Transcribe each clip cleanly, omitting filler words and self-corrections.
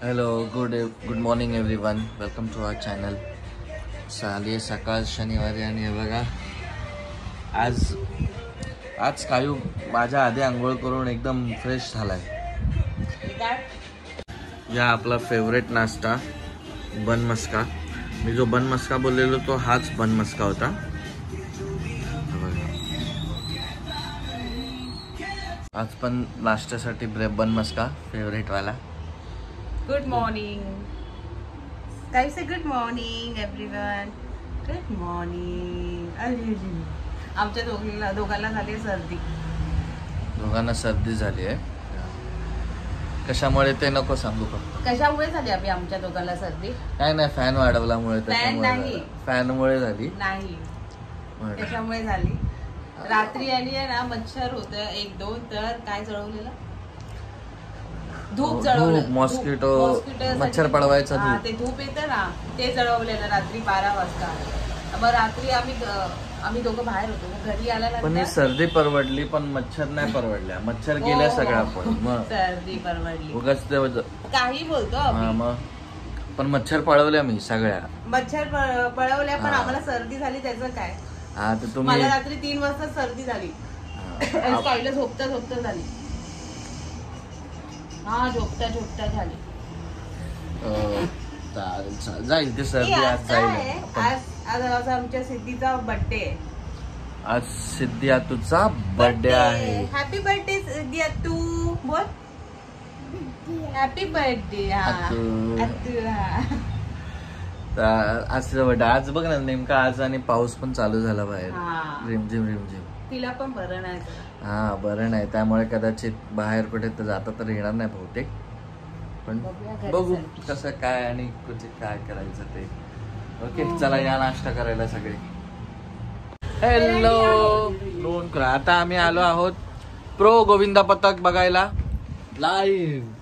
Hello good morning everyone. Welcome to our channel. साली सकाळ शनिवारी आणि हे बघा आज कायू माझ्या आधी आंघोळ करून एकदम फ्रेश झालाय. या आपला फेवरेट नाश्ता बन मस्का. मी जो बन मस्का बोललेलो तो हाच बन मस्का होता. आज पण नाश्त्यासाठी बन मस्का फेवरेट वाला. Good morning. काय से good morning everyone. Good morning. आमच्या दोघांना झाली सर्दी. दोघांना सर्दी झाली आहे. कशामुळे ते नको सांगू फक्त. कशामुळे झाली अभि आमच्या दोघांना सर्दी? काय नाही, फॅन वाढवल्यामुळे. फॅन नाही, फॅनमुळे झाली नाही. कशामुळे झाली? रात्री आणि ना मच्छर होत 1-2 तर काय जळवलेलं? धूप जळवलं. मॉस्किटो मच्छर पळवायचा धूप. ते धूप येतं ना ते जळवलेलं रात्री 12 वाजता. मग रात्री आम्ही दोघं बाहेर होतो. घरी आल्यानंतर पण ही सर्दी परवडली, पण मच्छर नाही परवडल्या. मच्छर गेल्या सगळ्या. पण मग सर्दी परवडली. उगाच ते काही बोलतो मग पण मच्छर पळवल्या मी सगळ्या. मच्छर पळवल्या पण आम्हाला सर्दी झाली त्याचं काय? हा तर तुम्ही मला रात्री 3 वाजता सर्दी झाली. पहिलं झोपता झाली. हा झोपता झाली. जाईल ते सर्दी. आज जाईल. आज आमच्या सिद्धीचा बर्थडे आहे. आज सिद्धी आतूचा बर्थडे आहे. हॅपी बर्थडे सिद्धी आतू. बोल हॅपी बर्थडे. आज बर्थडे. आज बघ ना नेमका आज आणि पाऊस पण चालू झाला बाहेर. रिमझिम. तिला पण बरं नाही. हा बरं नाही, त्यामुळे कदाचित बाहेर कुठे तर जाता तर येणार नाही बहुतेक. पण बघू कसं काय आणि कुठे काय करायचं ते. ओके चला या नाश्ता करायला सगळे. हॅलो नोन करा. आता आम्ही आलो आहोत प्रो गोविंदा पथक बघायला लाईव्ह.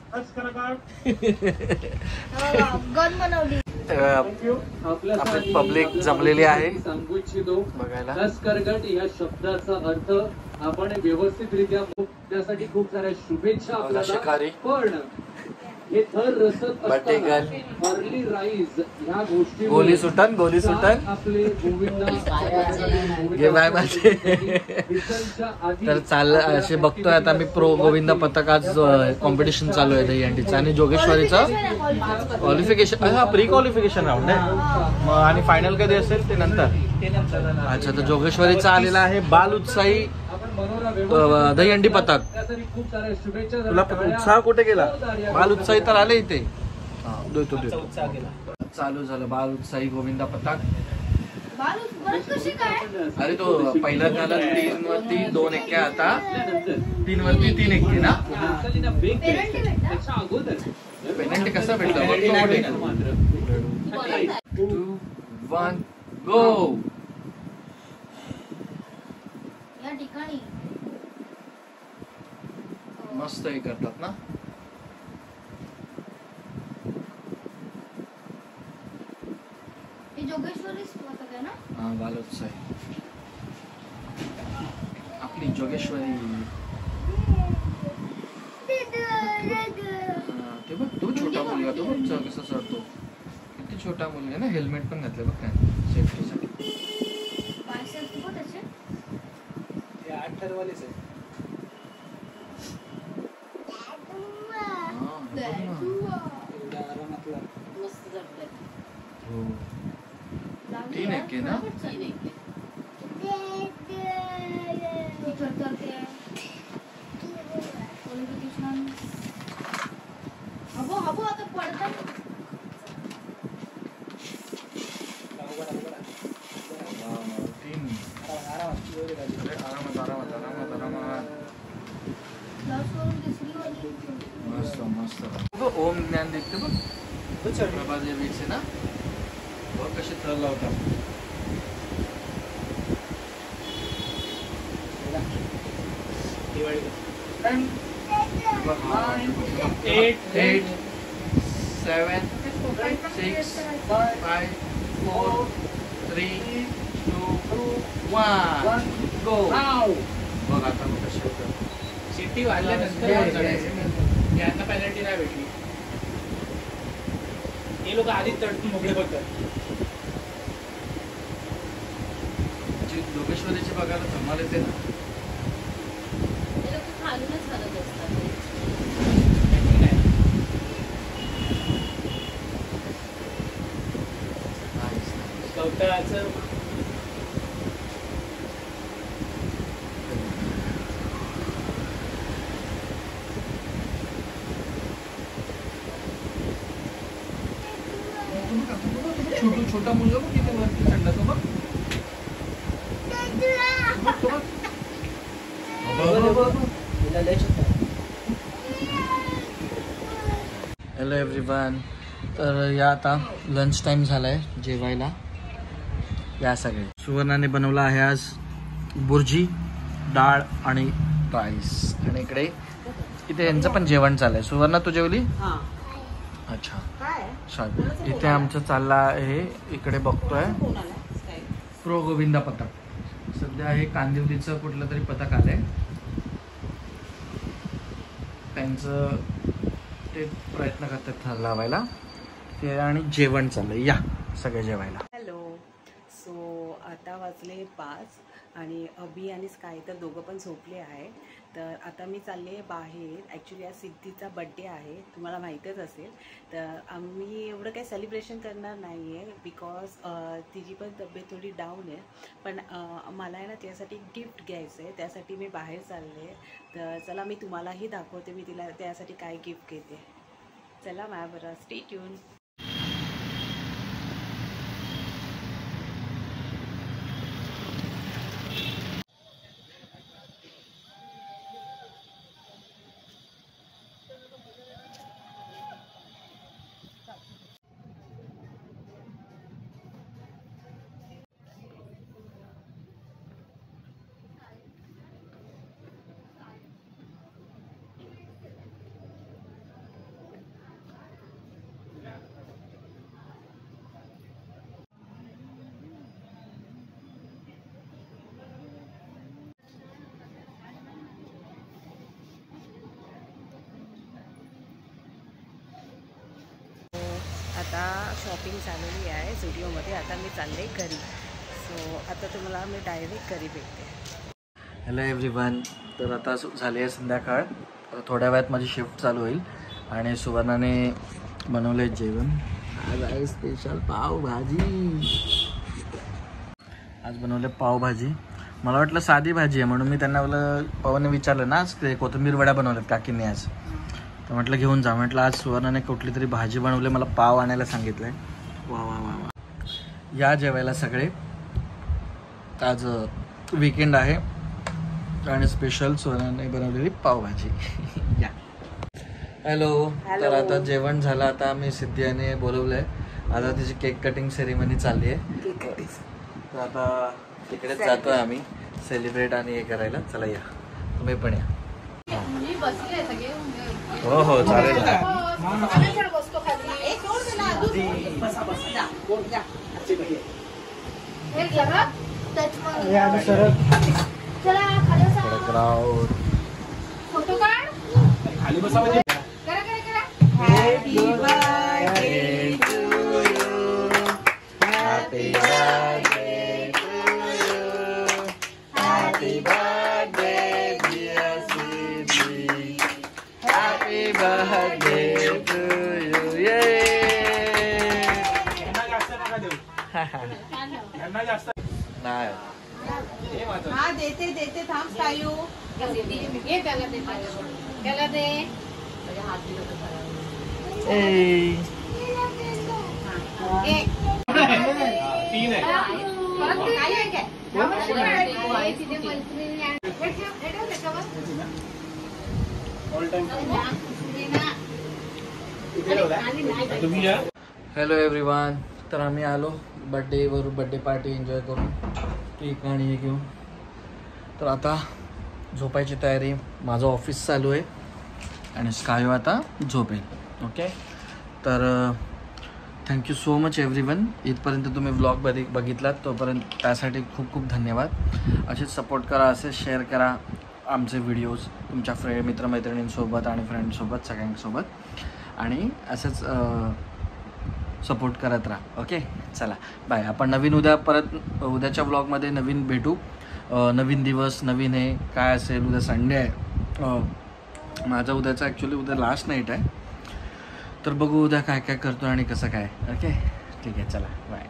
आपली पब्लिक जमलेली आहे बघायला. लष्करगट या शब्दाचा अर्थ आपण व्यवस्थितरित्या त्यासाठी खूप साऱ्या शुभेच्छा आपल्याला. पण हे थर रसत अर्ली राईज ह्या गोष्टी गोली सुटन आपले गोविंदा तर चाललं असे बघतोय. आता मी प्रो गोविंदा पथक आज कॉम्पिटिशन चालू आहे दहीहंडीचं आणि जोगेश्वरीचं क्वालिफिकेशन. हा प्री क्वालिफिकेशन राऊंड आहे मग आणि फायनल कधी असेल ते नंतर. अच्छा तर जोगेश्वरीचा आलेला आहे बाल उत्साही दहीहंडी पथक. तुला उत्साह कुठे गेला? बाल उत्साही तर आले इथे. चालू झालं बाल उत्साही गोविंदा पथक. अरे तो पहिला झाला 3 वरती 2 एक्के. आता 3 वरती 3 एक्के ना. पेनल्टी कसा भेटला? 2, 1 गो. मस्त हे करतात ना. हा बाल उत्साही आपली जोगेश्वरी. ते बघ तो छोटा मुलगा तो बघ कसा चढतो. किती छोटा मुलगा ना. हेल्मेट पण घातलं बघ काय सेफ्टीसाठी. तीन एक्के ना. मस्त ओम ज्ञान देखते बघ. प्रभा देवीचे ना. बघ कसे थर लावतात. Eight, 7, 6, 5, 4, 3, 2, 1 गो. बघ आता मग कसे होतं. सिटी वाढल्यानंतर यांना पेनल्टी नाही भेटली. हे लोक आधीच तडकून मोकळे बघतात. जोगेश्वरीची बघायला धमाल येते ना. खालूनच हलत असतात. गवताळाचं छोटा मुलगा बघ किती वरती चढला तो बघ. Hello everyone. तर या आता लंच टाइम झालाय जेवायला. या सगळे सुवर्णाने बनवला आहे आज बुर्जी, डाळ आणि राईस. आणि इथे यांचं पण जेवण चाललंय. सुवर्णा तू जेवली? अच्छा छान. इथे आमचं चाललं आहे, इकडे बघतोय प्रो गोविंदा पथक. सध्या हे कांदिवलीचं कुठलं तरी पथक आलंय. त्यांचं ते प्रयत्न करतात लावायला ते. आणि जेवण चाललंय. या सगळे जेवायला. हॅलो. सो आता वाजले 5 आणि अभि आणि स्काय तर दोघं पण झोपले आहे. तर आता मी चालले बाहेर. ॲक्च्युली आज सिद्धीचा बड्डे आहे, तुम्हाला माहीतच असेल. तर आम्ही एवढं काही सेलिब्रेशन करणार नाही आहे बिकॉज तिची पण तब्येत थोडी डाऊन आहे. पण मला आहे ना त्यासाठी गिफ्ट घ्यायचं आहे, त्यासाठी मी बाहेर चालले. तर चला मी तुम्हालाही दाखवते मी तिला त्यासाठी काय गिफ्ट घेते. चला माझ्याबरोबर स्टे ट्यून. आता शॉपिंग झालेली आहे झुडिओमध्ये. आता मी चालले घरी. सो आता तुम्हाला मी डायरेक्ट घरी भेटते. Hello everyone. तर आता झाली आहे संध्याकाळ. थोड्या वेळात माझी शिफ्ट चालू होईल. आणि सुवर्णाने बनवले जेवण. आज आहे स्पेशल पावभाजी. आज बनवले पावभाजी. मला वाटलं साधी भाजी आहे म्हणून मी त्यांना पवनने विचारलं ना ते कोथिंबीर वड्या बनवल्यात काकींनी आज. तर म्हटलं घेऊन जा. म्हटलं आज सुवर्णाने कुठली तरी भाजी बनवली, मला पाव आणायला सांगितलंय. वा वा वा वा. या जेवायला सगळे. आज वीकेंड आहे आणि स्पेशल सुवर्णाने बनवलेली पावभाजी. या. हॅलो. तर आता जेवण झालं. आता आम्ही सिद्धीने बोलवलंय. आता तिची केक कटिंग सेरेमनी चालली आहे. तर आता तिकडेच जातोय आम्ही सेलिब्रेट आणि हे करायला. चला या तुम्ही पण या. हो हो चालेल ना. फोटो काढ. खाली बसा. Happy birthday to you. Happy birthday to you. Happy birthday dear Siddhi. Happy birthday to you. Yay. यांना जास्त नका देऊ. यांना जास्त नाही. हा देते थांब सायू. ये त्याला दे. त्याला दे. हात दिला तर Hey. 3 आहे. Hello everyone. तर आम्ही आलो बड्डे पार्टी एन्जॉय करून केक आणि हे घेऊन. तर आता झोपायची तयारी. माझं ऑफिस चालू आहे आणि स्कायो आता झोपेल. ओके. तर थँक्यू सो मच एव्हरीवन. इथपर्यंत तुम्ही व्लॉग बघितलात तोपर्यंत त्यासाठी खूप खूप धन्यवाद. असेच सपोर्ट करा, असेच शेअर करा आमचे व्हिडिओज तुमच्या मित्रमैत्रिणींसोबत आणि फ्रेंड्ससोबत सगळ्यांसोबत. आणि असंच सपोर्ट करत राहा. ओके चला बाय. आपण नवीन उद्या परत उद्याच्या ब्लॉगमध्ये नवीन भेटू. नवीन दिवस नवीन हे काय असेल. उद्या संडे आहे. माझा उद्याचा ॲक्च्युली उद्या लास्ट नाईट आहे. तर बघू उद्या काय काय करतो आणि कसं काय. ओके ठीक आहे चला बाय.